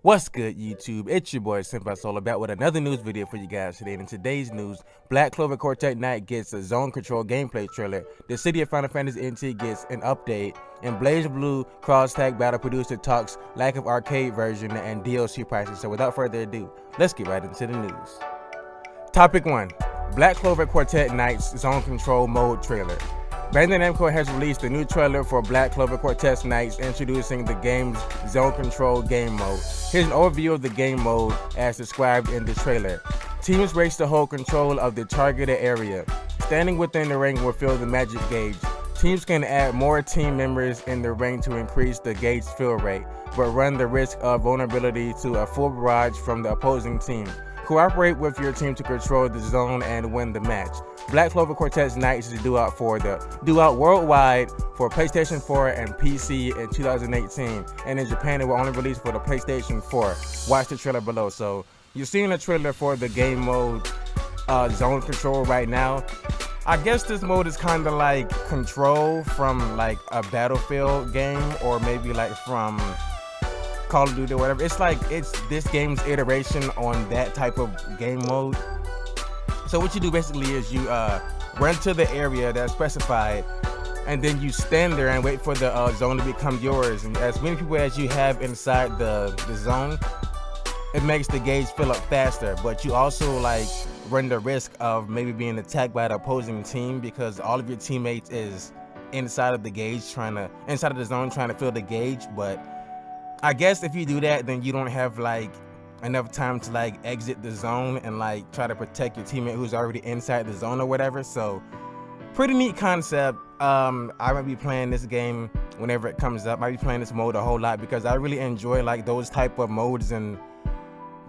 What's good, YouTube? It's your boy Senpai Solo back with another news video for you guys today. And in today's news, Clover Quartet Knights gets a Zone Control gameplay trailer, Dissidia Final Fantasy NT gets an update, and BlazBlue cross-tag battle producer talks lack of arcade version and DLC pricing. So without further ado, let's get right into the news. Topic 1. Clover Quartet Knights Zone Control mode trailer. Bandai Namco has released a new trailer for Clover Quartet Knights introducing the game's Zone Control game mode. Here's an overview of the game mode as described in the trailer. Teams race to hold control of the targeted area. Standing within the ring will fill the magic gauge. Teams can add more team members in the ring to increase the gauge fill rate, but run the risk of vulnerability to a full barrage from the opposing team. Cooperate with your team to control the zone and win the match. Clover Quartet Knights is due out worldwide for PlayStation 4 and PC in 2018, and in Japan it will only release for the PlayStation 4. Watch the trailer below. So you're seeing a trailer for the game mode Zone Control right now. I guess this mode is kind of like Control from like a Battlefield game, or maybe like from Call of Duty or whatever. It's this game's iteration on that type of game mode. So what you do basically is you run to the area that's specified, and then you stand there and wait for the zone to become yours. And as many people as you have inside the zone, it makes the gauge fill up faster. But you also like run the risk of maybe being attacked by the opposing team, because all of your teammates is inside of the zone trying to fill the gauge. But I guess if you do that, then you don't have like enough time to like exit the zone and like try to protect your teammate who's already inside the zone or whatever. So pretty neat concept. I might be playing this game whenever it comes up. I might be playing this mode a whole lot because I really enjoy like those type of modes in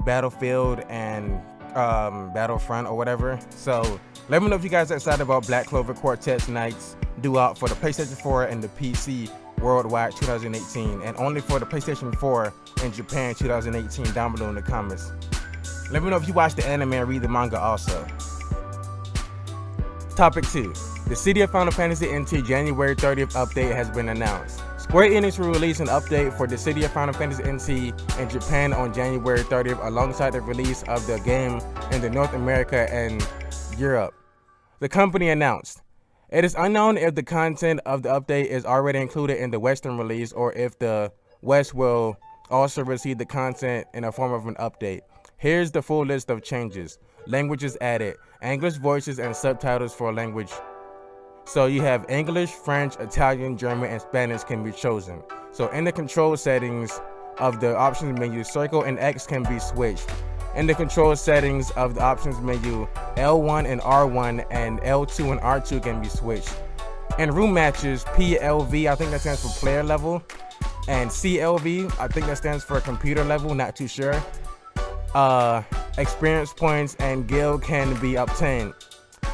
Battlefield and Battlefront or whatever. So let me know if you guys are excited about Clover Quartet Knights, due out for the PlayStation 4 and the PC worldwide 2018, and only for the PlayStation 4 in Japan 2018, down below in the comments. Let me know if you watch the anime and read the manga also. Topic 2. The Dissidia Final Fantasy NT January 30th update has been announced. Square Enix will release an update for the Dissidia Final Fantasy NT in Japan on January 30th alongside the release of the game in the North America and Europe. The company announced, "It is unknown if the content of the update is already included in the Western release, or if the West will also receive the content in a form of an update. Here's the full list of changes. Languages added. English voices and subtitles for language. So you have English, French, Italian, German, and Spanish can be chosen. So in the control settings of the options menu, circle and X can be switched. In the control settings of the options menu, L1 and R1 and L2 and R2 can be switched. In room matches, PLV, I think that stands for player level, and CLV, I think that stands for computer level, not too sure. Experience points and guild can be obtained.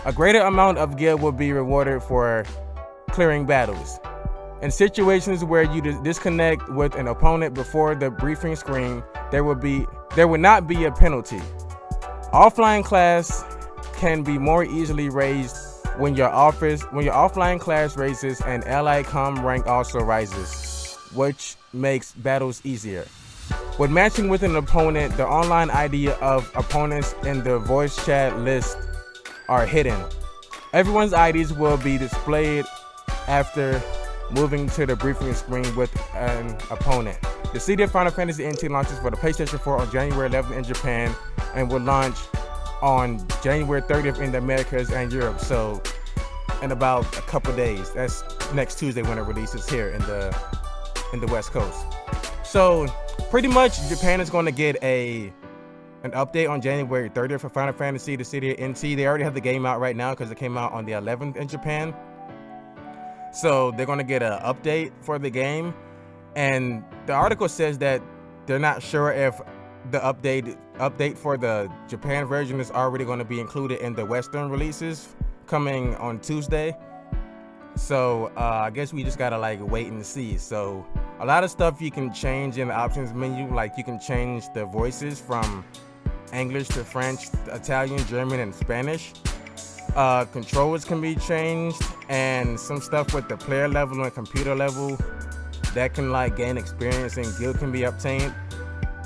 A greater amount of guild will be rewarded for clearing battles. In situations where you disconnect with an opponent before the briefing screen, there will not be a penalty. Offline class can be more easily raised when your offline class raises, and allied comm rank also rises, which makes battles easier. When matching with an opponent, the online ID of opponents in the voice chat list are hidden. Everyone's IDs will be displayed after moving to the briefing screen with an opponent. The Dissidia Final Fantasy NT launches for the PlayStation 4 on January 11th in Japan and will launch on January 30th in the Americas and Europe. So in about a couple days, that's next Tuesday when it releases here in the West Coast. So pretty much Japan is going to get an update on January 30th for Final Fantasy Dissidia NT. They already have the game out right now because it came out on the 11th in Japan. So they're going to get an update for the game. And the article says that they're not sure if the update for the Japan version is already going to be included in the Western releases coming on Tuesday. So I guess we just gotta like wait and see. So a lot of stuff you can change in the options menu, like you can change the voices from English to French, Italian, German, and Spanish. Controllers can be changed, and some stuff with the player level and computer level that can like gain experience and guild can be obtained.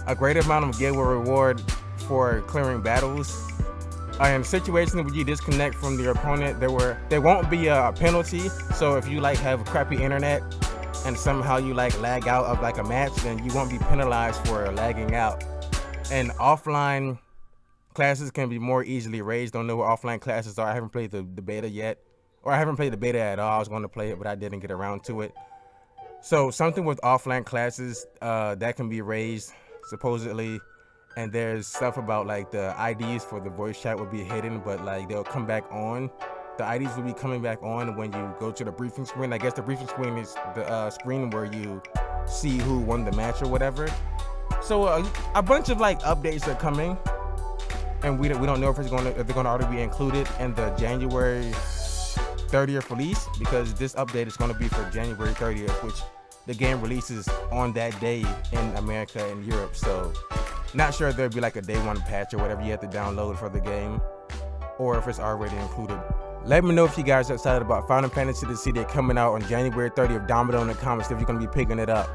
a greater amount of gear will reward for clearing battles. In situations where you disconnect from your opponent, there won't be a penalty. So if you like have crappy internet and somehow you like lag out of like a match, then you won't be penalized for lagging out. And offline classes can be more easily raised. Don't know what offline classes are. I haven't played the beta yet, or I haven't played the beta at all. I was going to play it, but I didn't get around to it. So something with offline classes that can be raised supposedly. And there's stuff about like the IDs for the voice chat will be hidden, but like they'll come back on. The IDs will be coming back on when you go to the briefing screen. I guess the briefing screen is the screen where you see who won the match or whatever. So a bunch of like updates are coming, and we don't know if they're gonna already be included in the January 30th release, because this update is gonna be for January 30th, which the game releases on that day in America and Europe. So not sure if there'll be like a day one patch or whatever you have to download for the game, or if it's already included. Let me know if you guys are excited about Final Fantasy Dissidia coming out on January 30th down below in the comments if you're going to be picking it up.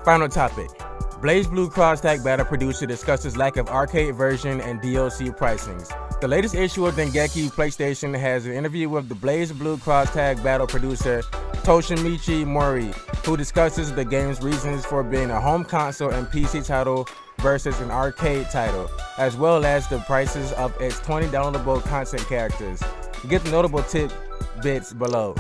Final topic. BlazBlue Cross-Tag Battle producer discusses lack of arcade version and DLC pricings. The latest issue of Dengeki PlayStation has an interview with the BlazBlue Cross-Tag Battle producer Toshimichi Mori, who discusses the game's reasons for being a home console and PC title versus an arcade title, as well as the prices of its 20 downloadable content characters. Get the notable tidbits below.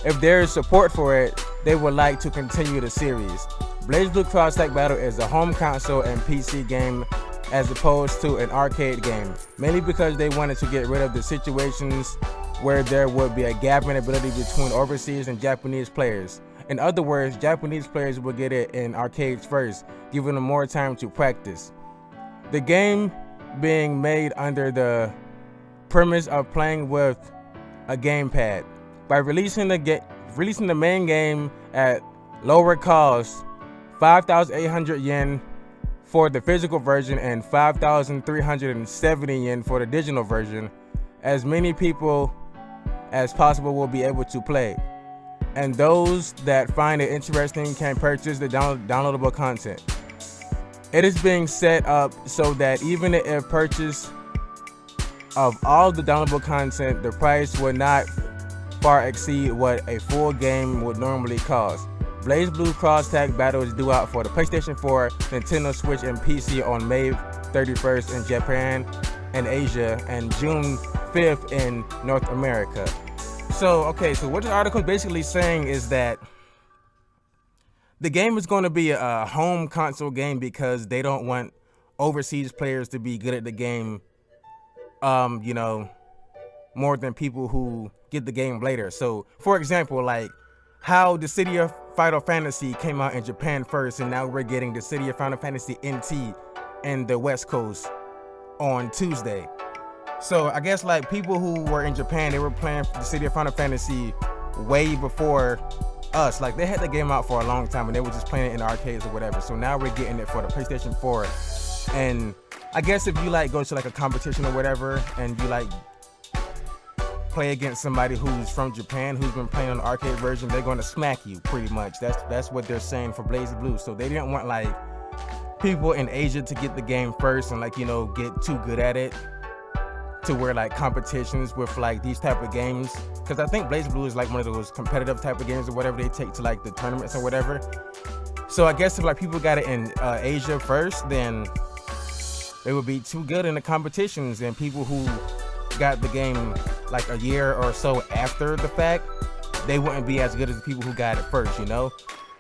If there is support for it, they would like to continue the series. BlazBlue Cross-Tag Battle is a home console and PC game as opposed to an arcade game, mainly because they wanted to get rid of the situations where there would be a gap in ability between overseas and Japanese players. In other words, Japanese players will get it in arcades first, giving them more time to practice. The game being made under the premise of playing with a gamepad. By releasing the main game at lower cost, 5,800 yen for the physical version and 5,370 yen for the digital version, as many people as possible will be able to play, and those that find it interesting can purchase the downloadable content. It is being set up so that even if purchase of all the downloadable content, the price would not far exceed what a full game would normally cost. BlazBlue Cross-Tag Battle is due out for the PlayStation 4, Nintendo Switch, and PC on May 31st in Japan and Asia, and June 5th in North America. So what this article is basically saying is that the game is going to be a home console game because they don't want overseas players to be good at the game, more than people who get the game later. So, for example, like how Dissidia Final Fantasy came out in Japan first, and now we're getting Dissidia Final Fantasy NT in the West Coast on Tuesday. So I guess like people who were in Japan, they were playing Dissidia Final Fantasy way before us. Like they had the game out for a long time and they were just playing it in arcades or whatever. So now we're getting it for the PlayStation 4. And I guess if you like go to like a competition or whatever and you like play against somebody who's from Japan who's been playing on the arcade version, they're going to smack you pretty much. That's what they're saying for BlazBlue. So they didn't want like people in Asia to get the game first and like, get too good at it to where like competitions with like these type of games, because I think BlazBlue is like one of those competitive type of games or whatever they take to like the tournaments or whatever. So I guess if like people got it in Asia first, then they would be too good in the competitions, and people who got the game like a year or so after the fact, they wouldn't be as good as the people who got it first,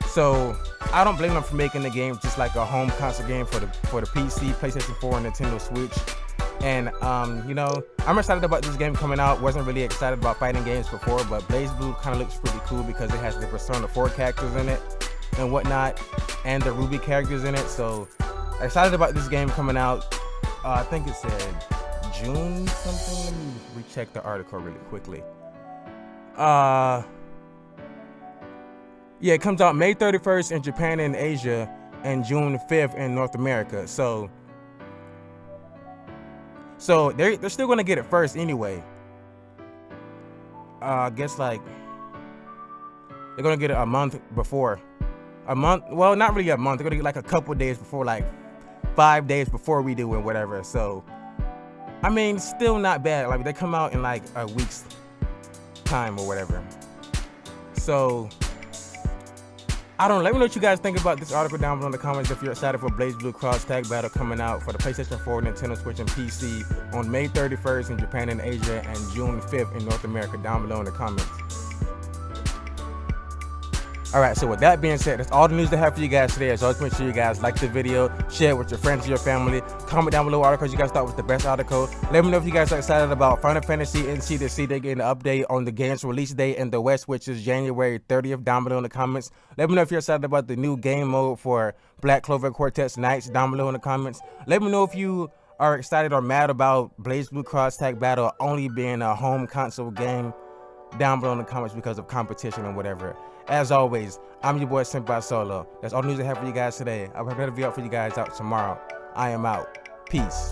So I don't blame them for making the game just like a home console game for the PC, PlayStation 4, and Nintendo Switch. And I'm excited about this game coming out. Wasn't really excited about fighting games before, but BlazBlue kind of looks pretty cool because it has the Persona 4 characters in it and whatnot, and the Ruby characters in it. So excited about this game coming out. I think it said June something. Let me recheck the article really quickly. Yeah, it comes out May 31st in Japan and Asia, and June 5th in North America. So they're still gonna get it first anyway. I guess like they're gonna get it a month before a month. Well, not really a month. They're gonna get like a couple days before, like 5 days before we do and whatever. So, I mean, still not bad. Like they come out in like a week's time or whatever. So, I don't know. Let me know what you guys think about this article down below in the comments. If you're excited for BlazBlue Cross Tag Battle coming out for the PlayStation 4, Nintendo Switch, and PC on May 31st in Japan and Asia and June 5th in North America, down below in the comments. Alright, so with that being said, that's all the news I have for you guys today. As always, make sure you guys like the video, share it with your friends and your family. Comment down below articles you guys thought was the best article. Let me know if you guys are excited about Final Fantasy NC to see they get an update on the game's release date in the West, which is January 30th, down below in the comments. Let me know if you're excited about the new game mode for Black Clover Quartet Knights, down below in the comments. Let me know if you are excited or mad about BlazBlue Cross Tag Battle only being a home console game, down below in the comments because of competition and whatever. As always, I'm your boy Senpai Solo. That's all the news I have for you guys today. I'll have another video for you guys out tomorrow. I am out. Peace.